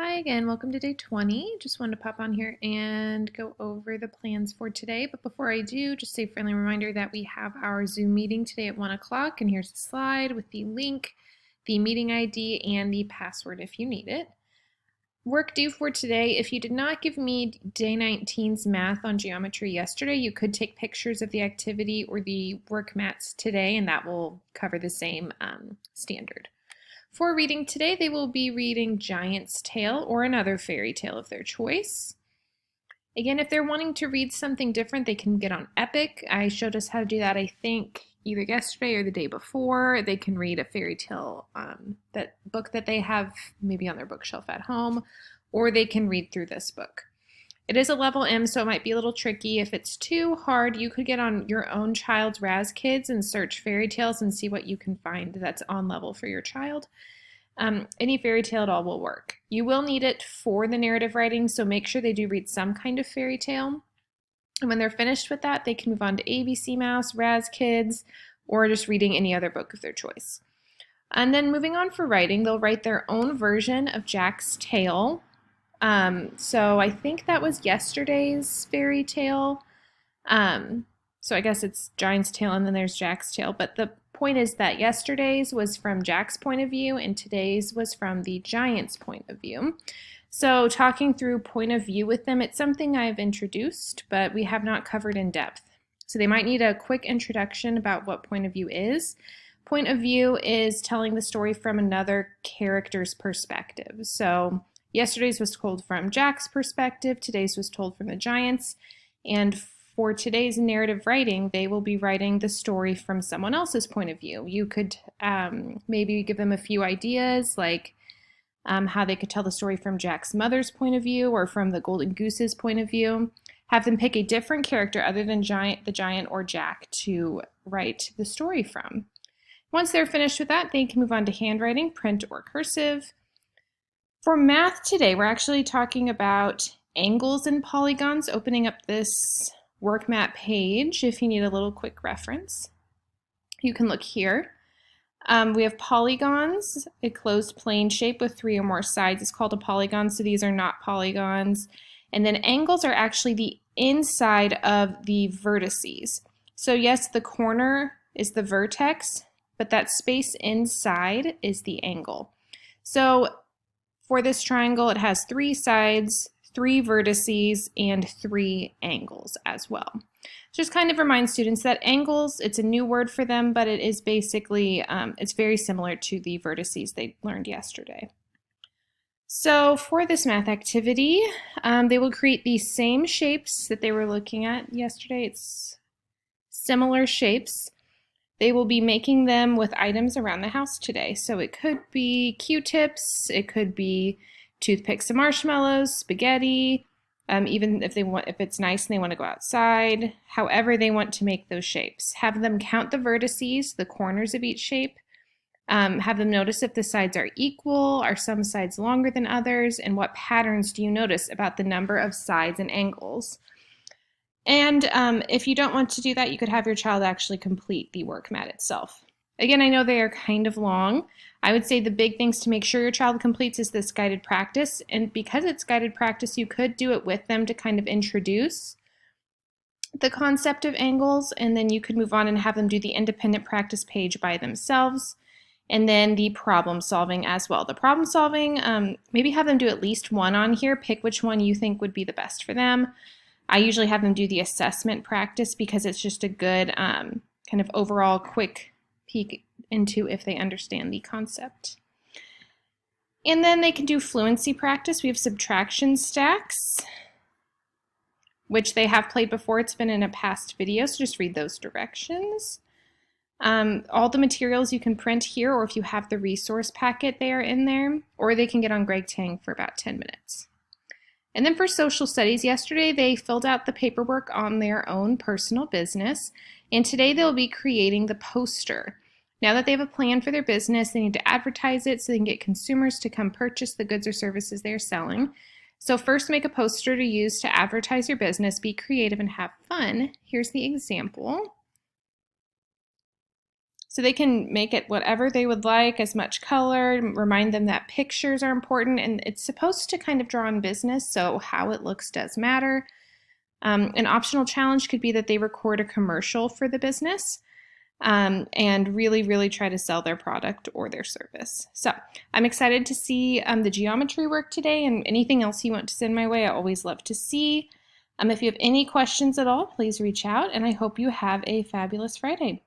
Hi again, welcome to day 20. Just wanted to pop on here and go over the plans for today. But before I do, just a friendly reminder that we have our Zoom meeting today at 1 o'clock. And here's the slide with the link, the meeting ID, and the password if you need it. Work due for today. If you did not give me day 19's math on geometry yesterday, you could take pictures of the activity or the work mats today, and that will cover the same standard. For reading today, they will be reading Giant's Tale or another fairy tale of their choice. Again, if they're wanting to read something different, they can get on Epic. I showed us how to do that, I think, either yesterday or the day before. They can read a fairy tale, that book that they have maybe on their bookshelf at home, or they can read through this book. It is a level M, so it might be a little tricky. If it's too hard, you could get on your own child's Raz Kids and search fairy tales and see what you can find that's on level for your child. Any fairy tale at all will work. You will need it for the narrative writing, so make sure they do read some kind of fairy tale. And when they're finished with that, they can move on to ABC Mouse, Raz Kids, or just reading any other book of their choice. And then moving on for writing, they'll write their own version of Jack's Tale. So I think that was yesterday's fairy tale. So I guess it's Giant's Tale and then there's Jack's Tale. But the point is that yesterday's was from Jack's point of view and today's was from the Giant's point of view. So talking through point of view with them, it's something I've introduced, but we have not covered in depth. So they might need a quick introduction about what point of view is. Point of view is telling the story from another character's perspective. So yesterday's was told from Jack's perspective, today's was told from the Giant's, and for today's narrative writing, they will be writing the story from someone else's point of view. You could maybe give them a few ideas, like how they could tell the story from Jack's mother's point of view or from the Golden Goose's point of view. Have them pick a different character other than the Giant or Jack to write the story from. Once they're finished with that, they can move on to handwriting, print, or cursive. For math today, we're actually talking about angles and polygons, opening up this work mat page if you need a little quick reference. You can look here. We have polygons, a closed plane shape with 3 or more sides is called a polygon, so these are not polygons. And then angles are actually the inside of the vertices. So yes, the corner is the vertex, but that space inside is the angle. So for this triangle, it has 3 sides, 3 vertices, and 3 angles as well. Just kind of remind students that angles, it's a new word for them, but it is basically, it's very similar to the vertices they learned yesterday. So for this math activity, they will create the same shapes that they were looking at yesterday. It's similar shapes. They will be making them with items around the house today. So it could be Q-tips, it could be toothpicks and marshmallows, spaghetti, even if it's nice and they want to go outside, however they want to make those shapes. Have them count the vertices, the corners of each shape. Have them notice if the sides are equal, are some sides longer than others, and what patterns do you notice about the number of sides and angles. And if you don't want to do that, you could have your child actually complete the work mat itself. Again, I know they are kind of long. I would say the big things to make sure your child completes is this guided practice. And because it's guided practice, you could do it with them to kind of introduce the concept of angles, and then you could move on and have them do the independent practice page by themselves, and then the problem solving as well. The problem solving, maybe have them do at least one on here. Pick which one you think would be the best for them. I usually have them do the assessment practice because it's just a good kind of overall quick peek into if they understand the concept. And then they can do fluency practice. We have subtraction stacks, which they have played before. It's been in a past video, so just read those directions. All the materials you can print here, or if you have the resource packet, they are in there, or they can get on Greg Tang for about 10 minutes. And then for social studies, yesterday they filled out the paperwork on their own personal business, and today they'll be creating the poster. Now that they have a plan for their business, they need to advertise it so they can get consumers to come purchase the goods or services they're selling. So first, make a poster to use to advertise your business, be creative, and have fun. Here's the example. So they can make it whatever they would like, as much color, remind them that pictures are important, and it's supposed to kind of draw on business, so how it looks does matter. An optional challenge could be that they record a commercial for the business and really, really try to sell their product or their service. So I'm excited to see the geometry work today, and anything else you want to send my way, I always love to see. If you have any questions at all, please reach out, and I hope you have a fabulous Friday.